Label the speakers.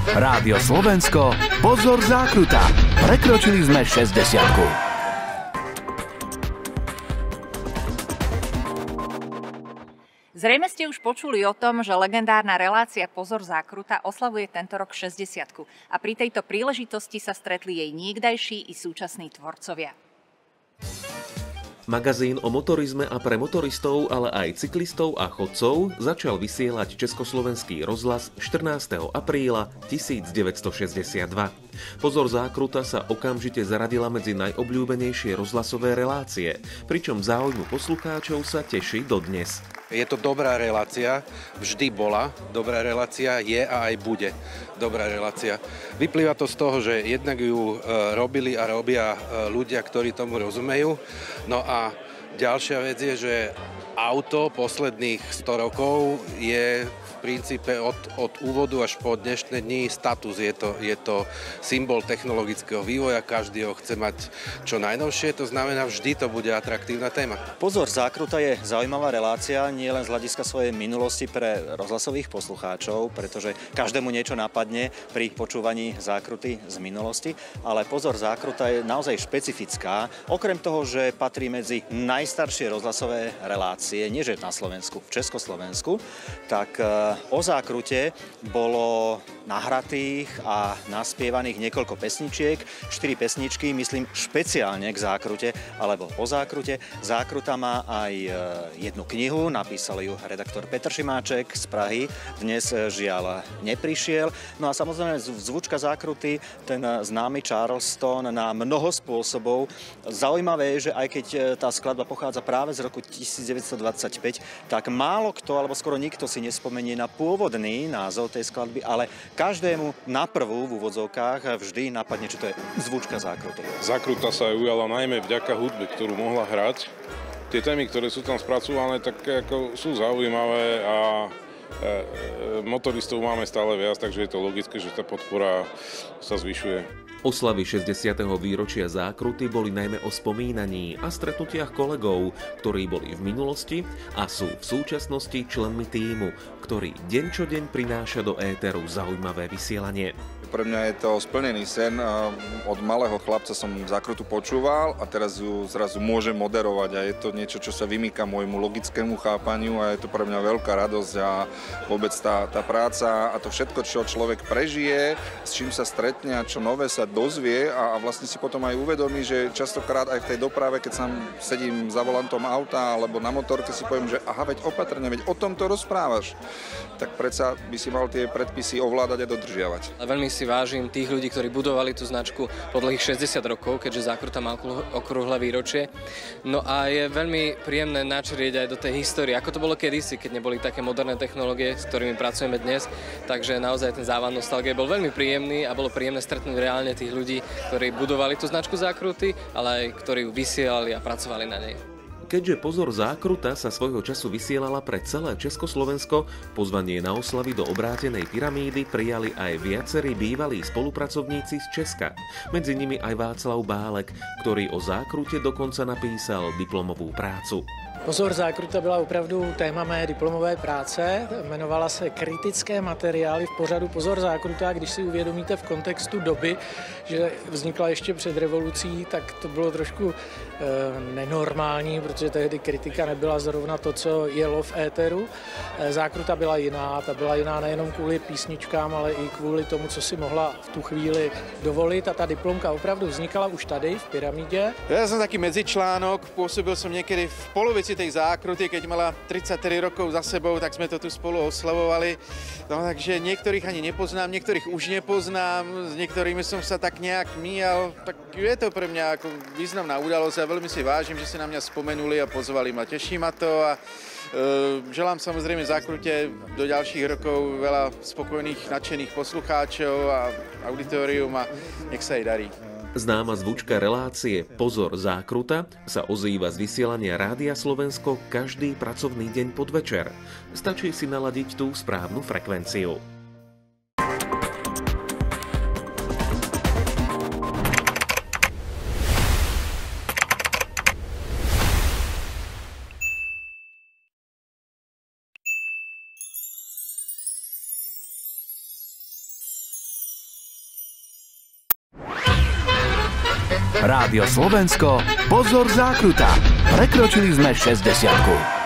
Speaker 1: Rádio Slovensko, pozor zákruta. Prekročili sme 60-ku.
Speaker 2: Zrejme ste už počuli o tom, že legendárna relácia Pozor zákruta oslavuje tento rok 60-ku a pri tejto príležitosti sa stretli jej niekdajší i súčasní tvorcovia.
Speaker 3: Magazín o motorizme a pre motoristov, ale aj cyklistov a chodcov začal vysielať Československý rozhlas 14. apríla 1962. Pozor zákruta sa okamžite zaradila medzi najobľúbenejšie rozhlasové relácie, pričom záujmu poslucháčov sa teší dodnes.
Speaker 4: Je to dobrá relácia, vždy bola dobrá relácia, je a aj bude dobrá relácia. Vyplýva to z toho, že jednak ju robili a robia ľudia, ktorí tomu rozumejú. No a ďalšia vec je, že auto posledných 100 rokov je v princípe od úvodu až po dnešné dni status. Je to symbol technologického vývoja, každý ho chce mať čo najnovšie, to znamená, vždy to bude atraktívna téma.
Speaker 5: Pozor zákruta je zaujímavá relácia, nie len z hľadiska svojej minulosti pre rozhlasových poslucháčov, pretože každému niečo napadne pri počúvaní zákruty z minulosti, ale Pozor zákruta je naozaj špecifická, okrem toho, že patrí medzi najstaršie rozhlasové relácie, nie že na Slovensku, v Československu, tak o zákrute bolo nahratých a naspievaných niekoľko pesničiek, 4 pesničky, myslím špeciálne k zákrute alebo o zákrute. Zákruta má aj jednu knihu, napísal ju redaktor Petr Šimáček z Prahy, dnes žiaľ neprišiel. No a samozrejme zvučka zákruty, ten známy Charleston na mnoho spôsobov. Zaujímavé je, že aj keď tá skladba pochádza práve z roku 1925, tak málo kto, alebo skoro nikto si nespomenie na pôvodný názov tej skladby, ale každému na prvú v úvodzovkách vždy napadne, čo to je zvučka zákruty.
Speaker 6: Zákruta sa ujala najmä vďaka hudbe, ktorú mohla hrať. Tie témy, ktoré sú tam spracované, tak ako sú zaujímavé a motoristov máme stále viac, takže je to logické, že tá podpora sa zvyšuje.
Speaker 3: Oslavy 60. výročia zákruty boli najmä o spomínaní a stretnutiach kolegov, ktorí boli v minulosti a sú v súčasnosti členmi tímu, ktorý deň čo deň prináša do éteru zaujímavé vysielanie.
Speaker 7: Pre mňa je to splnený sen. Od malého chlapca som zákrutu počúval a teraz ju zrazu môžem moderovať a je to niečo, čo sa vymýka môjmu logickému chápaniu a je to pre mňa veľká radosť a vôbec tá práca a to všetko, čo človek prežije, s čím sa stretne a čo nové sa dozvie a vlastne si potom aj uvedomí, že častokrát aj v tej doprave, keď sám sedím za volantom auta alebo na motorke, si poviem, že aha, veď opatrne, veď o tom to rozprávaš. Tak predsa by si mal tie predpisy ovládať a dodržiavať.
Speaker 8: Veľmi si vážim tých ľudí, ktorí budovali tú značku po dlhých 60 rokov, keďže zákruta má okrúhle výročie. No a je veľmi príjemné načrieť aj do tej histórie, ako to bolo kedysi, keď neboli také moderné technológie, s ktorými pracujeme dnes. Takže naozaj ten závan nostalgie bol veľmi príjemný a bolo príjemné stretnúť reálne tých ľudí, ktorí budovali tú značku zákruty, ale aj ktorí ju vysielali a pracovali na nej.
Speaker 3: Keďže Pozor zákruta sa svojho času vysielala pre celé Československo, pozvanie na oslavy do obrátenej pyramídy prijali aj viacerí bývalí spolupracovníci z Česka. Medzi nimi aj Václav Bálek, ktorý o zákrute dokonca napísal diplomovou prácu.
Speaker 9: Pozor zákruta byla opravdu téma mé diplomové práce, jmenovala se Kritické materiály v pořadu Pozor zákruta. Když si uvědomíte v kontextu doby, že vznikla ještě před revolucí, tak to bylo trošku nenormální, protože tehdy kritika nebyla zrovna to, co jelo v éteru. Zákruta byla jiná, ta byla jiná nejenom kvůli písničkám, ale i kvůli tomu, co si mohla v tu chvíli dovolit. A ta diplomka opravdu vznikala už tady v pyramídě.
Speaker 10: Ja som taký medzičlánok, pôsobil som niekedy v polovici tej zákruty, keď mala 33 rokov za sebou, tak sme to tu spolu oslavovali. No, takže niektorých ani nepoznám, niektorých už nepoznám, s niektorými som sa tak nejak míjal. Tak je to pre mňa ako významná udalosť a veľmi si vážim, že si na mňa spomenuli a pozvali ma. Teší ma to a želám samozrejme zákrute do ďalších rokov veľa spokojných, nadšených poslucháčov a auditorium a nech sa jej darí.
Speaker 3: Známa zvučka relácie Pozor zákruta sa ozýva z vysielania Rádia Slovensko každý pracovný deň podvečer. Stačí si naladiť tú správnu frekvenciu.
Speaker 1: Rádio Slovensko, pozor zákruta. Prekročili sme 60.